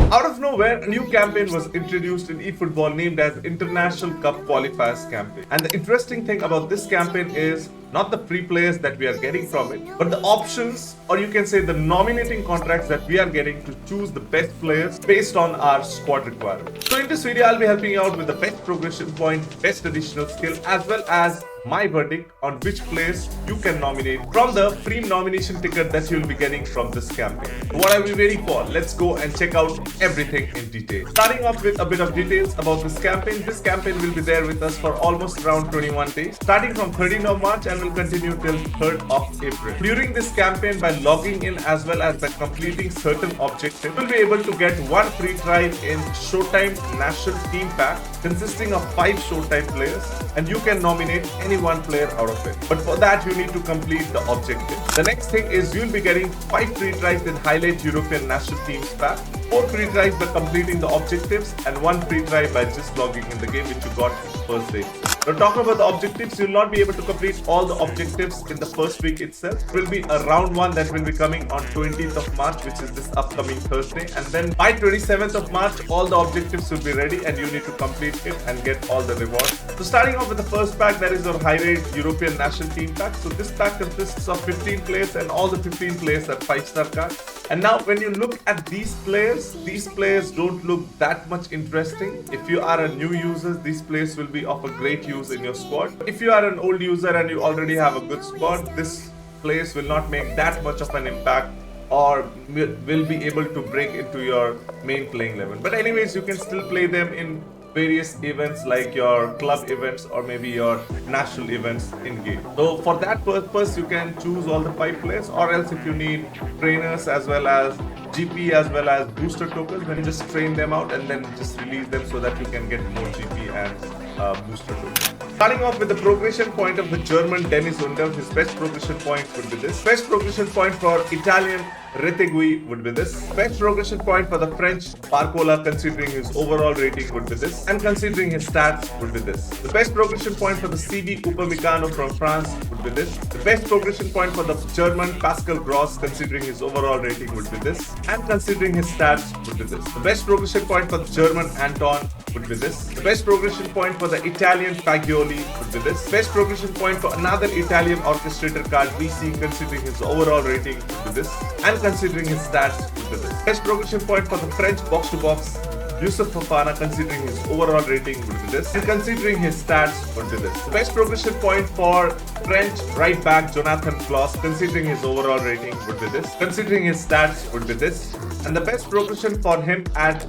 Out of nowhere, a new campaign was introduced in eFootball named as International Cup Qualifiers Campaign. And the interesting thing about this campaign is not the free players that we are getting from it, but the options, or you can say the nominating contracts that we are getting to choose the best players based on our squad requirements. So in this video, I'll be helping you out with the best progression point, best additional skill, as well as my verdict on which players you can nominate from the free nomination ticket that you'll be getting from this campaign. What are we waiting for? Let's go and check out everything in detail. Starting off with a bit of details about this campaign. This campaign will be there with us for almost around 21 days, starting from 13th of March and will continue till 3rd of April. During this campaign, by logging in as well as by completing certain objectives, you'll be able to get one free try in Showtime National Team Pack consisting of 5 Showtime players, and you can nominate any one player out of it. But for that, you need to complete the objective. The next thing is you'll be getting 5 free tries in Highlight European National Teams Pack, 4 free tries by completing the objectives, and 1 free try by just logging in the game, which you got first day. Now, talking about the objectives, you'll not be able to complete all the objectives in the first week itself. It will be a round 1 that will be coming on 20th of March, which is this upcoming Thursday. And then by 27th of March, all the objectives will be ready and you need to complete it and get all the rewards. So starting off with the first pack, that is our Highlight European National Team Pack. So this pack consists of 15 players and all the 15 players are 5-star cards. And now when you look at these players don't look that much interesting. If you are a new user, these players will be of a great use in your squad. If you are an old user and you already have a good squad, this players will not make that much of an impact or will be able to break into your main playing 11. But anyways, you can still play them in various events like your club events or maybe your national events in game. So for that purpose, you can choose all the 5 players, or else if you need trainers as well as GP as well as booster tokens, then just train them out and then just release them so that you can get more GP and booster tokens. Starting off with the progression point of the German Dennis Under, his best progression point would be this. Best progression point for Italian Retegui would be this. Best progression point for the French Barcola, considering his overall rating, would be this. And considering his stats, would be this. The best progression point for the CB Upamecano from France would be this. The best progression point for the German Pascal Gross, considering his overall rating, would be this. And considering his stats, would be this. The best progression point for the German Anton would be this. The best progression point for the Italian Fagioli would be this. Best progression point for another Italian orchestrator card VC, considering his overall rating, would be this. And considering his stats, would be this. Best progression point for the French box-to-box Yusuf Fofana, considering his overall rating, would be this. And considering his stats, would be this. The best progression point for French right back Jonathan Klaus, considering his overall rating, would be this. Considering his stats, would be this. And the best progression for him at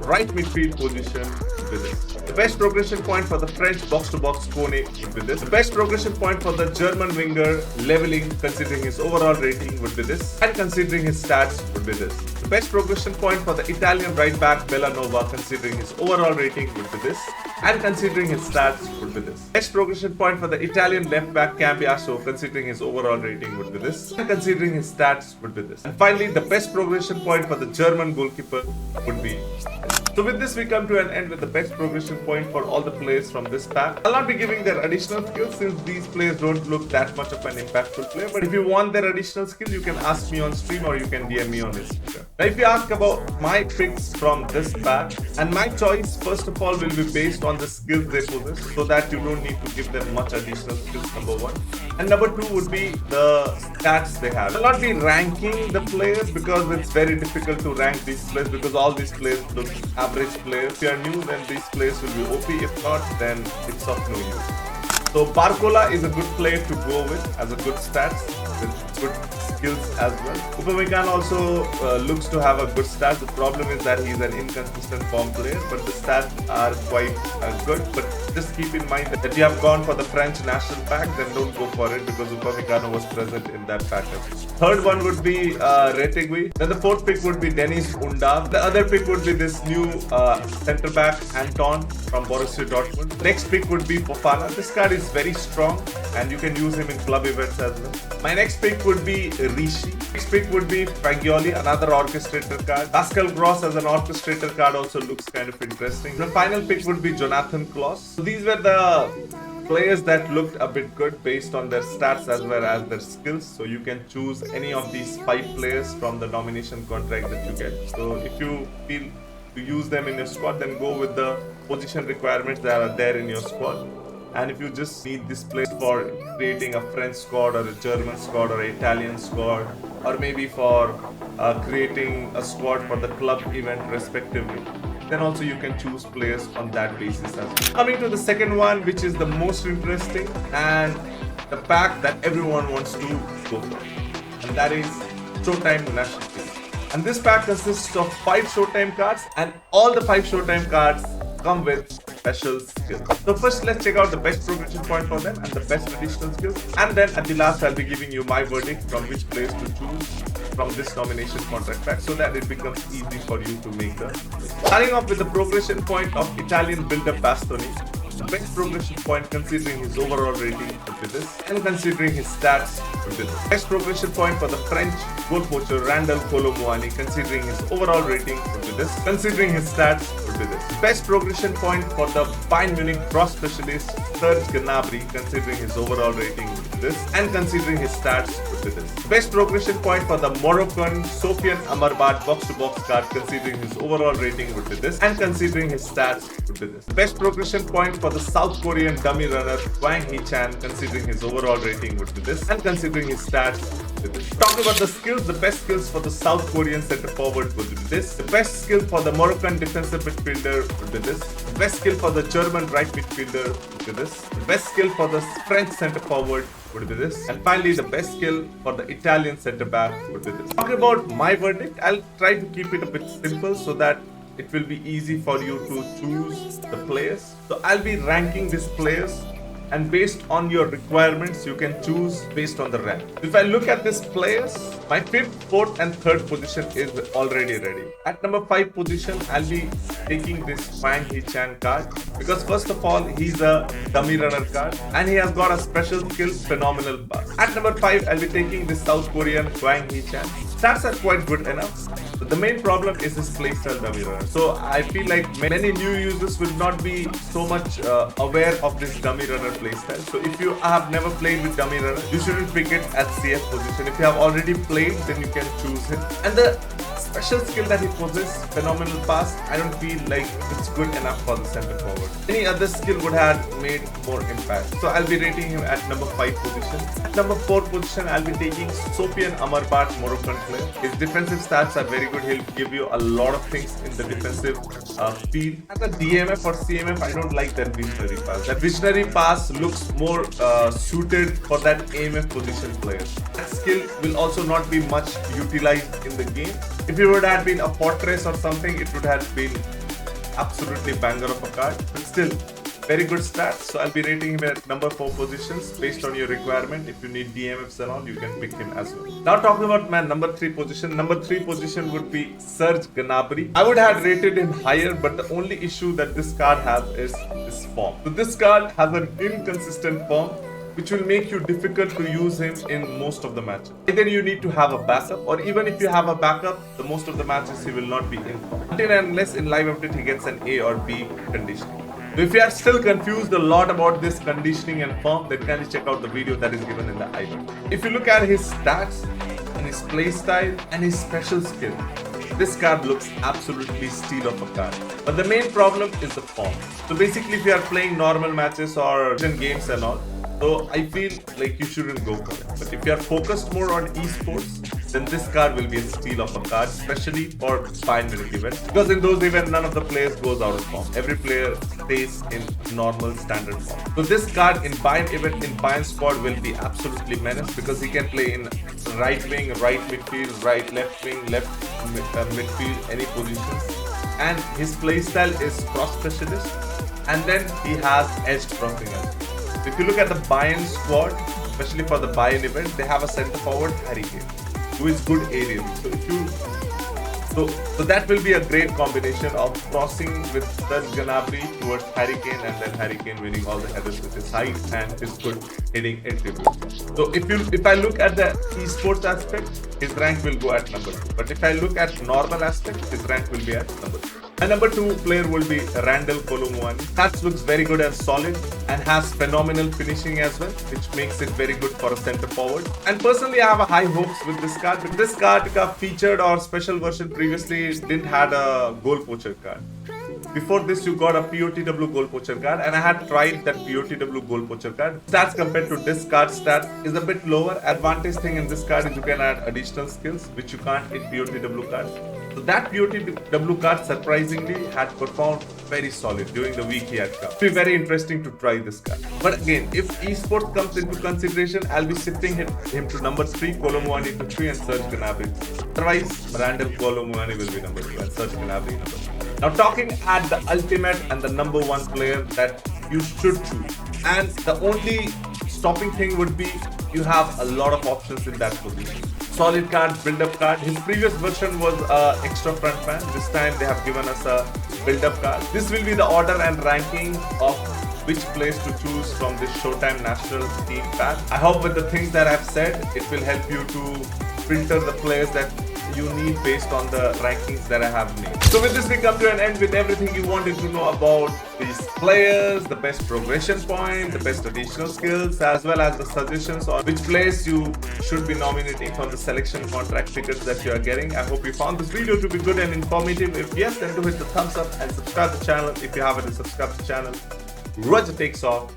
right midfield position would be this. The best progression point for the French box-to-box Kone would be this. The best progression point for the German winger Leveling, considering his overall rating, would be this. And considering his stats, would be this. The best progression point for the Italian right back Bellanova, considering his overall rating, would be this. And considering his stats, would be this. Best progression point for the Italian left back Cambiaso, considering his overall rating, would be this. And considering his stats, would be this. And finally, the best progression point for the German goalkeeper would be this. So with this, we come to an end with the best progression point for all the players from this pack. I'll not be giving their additional skills since these players don't look that much of an impactful player. But if you want their additional skill, you can ask me on stream or you can DM me on Instagram. Now, if you ask about my picks from this pack, and my choice, first of all, will be based on the skills they possess, so that you don't need to give them much additional skills, number 1. And number 2 would be the stats they have. I'll not be ranking the players because it's very difficult to rank these players because all these players look average players. If you are new, then these players will be OP. If not, then it's of no use. So Barcola is a good player to go with, as a good stats with good skills as well. Upamecano also looks to have a good stats. The problem is that he's an inconsistent form player, but the stats are quite good. But just keep in mind that you have gone for the French national pack, then don't go for it because Upamecano was present in that pack as well. Third one would be Retegui. Then the fourth pick would be Dennis Undav. The other pick would be this new centre back Anton from Borussia Dortmund. Next pick would be Fofana. This card is very strong and you can use him in club events as well. My next pick would be Rishi. Next pick would be Fagioli, another orchestrator card. Pascal Gross as an orchestrator card also looks kind of interesting. The final pick would be Jonathan Klaus. So these were the players that looked a bit good based on their stats as well as their skills. So you can choose any of these 5 players from the nomination contract that you get. So if you feel to use them in your squad, then go with the position requirements that are there in your squad. And if you just need this place for creating a French squad or a German squad or an Italian squad, or maybe for creating a squad for the club event respectively, then also you can choose players on that basis as well. Coming to the second one, which is the most interesting and the pack that everyone wants to go for, and that is Showtime National Team. And this pack consists of 5 Showtime cards, and all the 5 Showtime cards come with special skills. So first, let's check out the best progression point for them and the best additional skills, and then at the last I'll be giving you my verdict from which players to choose from this nomination contract pack, so that it becomes easy for you to make the. Starting off with the progression point of Italian builder Bastoni. The best progression point considering his overall rating would be this, and considering his stats would be this. Best progression point for the French goal poacher Randall Colomouani, considering his overall rating would be this, considering his stats would be this. Best progression point for the Bayern Munich cross specialist Serge Gnabry, considering his overall rating would be this, and considering his stats would be this. Best progression point for the Moroccan Sofiane Amrabat box-to-box card, considering his overall rating would be this, and considering his stats would be this. Best progression point for the South Korean dummy runner Hwang Hee-chan, considering his overall rating would be this, and considering his stats would be this. Talking about the skills, the best skills for the South Korean center forward would be this. The best skill for the Moroccan defensive midfielder would be this. The best skill for the German right midfielder would be this. The best skill for the French center forward would be this. And finally, the best skill for the Italian center back would be this. Talking about my verdict, I'll try to keep it a bit simple so that it will be easy for you to choose the players. So I'll be ranking these players, and based on your requirements you can choose based on the rank. If I look at these players, my 5th, 4th and 3rd position is already ready. At number 5 position, I'll be taking this Hwang Hee-chan card because first of all, he's a dummy runner card and he has got a special skill, phenomenal pass. At number 5, I'll be taking this South Korean Hwang Hee-chan. Stats are quite good enough. But the main problem is his playstyle dummy runner. So I feel like many new users will not be so much aware of this dummy runner playstyle. So if you have never played with dummy runner, you shouldn't pick it at CF position. If you have already played, then you can choose him. And the special skill that he possesses, phenomenal pass, I don't feel like it's good enough for the center forward. Any other skill would have made more impact. So I'll be rating him at number 5 position. At number 4 position, I'll be taking Sofiane Amrabat, Moroccan player. His defensive stats are very good. He'll give you a lot of things in the defensive field. At the DMF or CMF, I don't like that visionary pass. That visionary pass looks more suited for that AMF position player. That skill will also not be much utilized in the game. If it would have been a fortress or something, it would have been absolutely banger of a card. But still, very good stats. So I'll be rating him at number 4 positions based on your requirement. If you need DMFs and all, you can pick him as well. Now talking about my number 3 position. Number 3 position would be Serge Gnabry. I would have rated him higher, but the only issue that this card has is his form. So this card has an inconsistent form, which will make you difficult to use him in most of the matches. Either you need to have a backup, or even if you have a backup, the most of the matches he will not be in form. Until and unless in live update he gets an A or B conditioning. So if you are still confused a lot about this conditioning and form, then kindly check out the video that is given in the I button. If you look at his stats and his playstyle and his special skill, this card looks absolutely steal of a card. But the main problem is the form. So basically if you are playing normal matches or games and all, so I feel like you shouldn't go for it. But if you are focused more on esports, then this card will be a steal of a card, especially for Bayern Munich events. Because in those events, none of the players goes out of form. Every player stays in normal standard form. So this card in Bayern event, in Bayern squad will be absolutely menace because he can play in right wing, right midfield, right left wing, left midfield, any positions. And his playstyle is cross specialist, and then he has edged crossing as well. If you look at the Bayern squad, especially for the Bayern event, they have a center forward, Harry Kane, who is good aerial. So if you, so that will be a great combination of crossing with Serge Gnabry towards Harry Kane, and then Harry Kane winning all the headers with his height and his good hitting attributes. So if I look at the esports aspect, his rank will go at number 2. But if I look at normal aspect, his rank will be at number 3. And number 2 player will be Randall Colomuani. That looks very good and solid and has phenomenal finishing as well, which makes it very good for a center forward. And personally, I have a high hopes with this card. This card featured or special version previously didn't had a goal poacher card. Before this, you got a POTW goal poacher card, and I had tried that POTW goal poacher card. Stats compared to this card stat is a bit lower. Advantage thing in this card is you can add additional skills, which you can't in POTW cards. So that POTW card surprisingly had performed very solid during the week he had come. It'll be very interesting to try this card. But again, if esports comes into consideration, I'll be shifting him to number 3, Colomuani to 3, and Serge Gnabry. Otherwise, Randall Colomuani will be number 2 and Serge Gnabry number 3. Now talking at the ultimate and the number 1 player that you should choose. And the only stopping thing would be you have a lot of options in that position. Solid card, build-up card. His previous version was extra front man. This time they have given us a build-up card. This will be the order and ranking of which place to choose from this Showtime National Team pack. I hope with the things that I've said, it will help you to filter the players that you need based on the rankings that I have made. So with this, we come to an end with everything you wanted to know about these players, the best progression point, the best additional skills, as well as the suggestions on which place you should be nominating for the selection contract tickets that you are getting. I hope you found this video to be good and informative. If yes, then do hit the thumbs up and subscribe to the channel if you haven't subscribed to the channel. Roger takes off.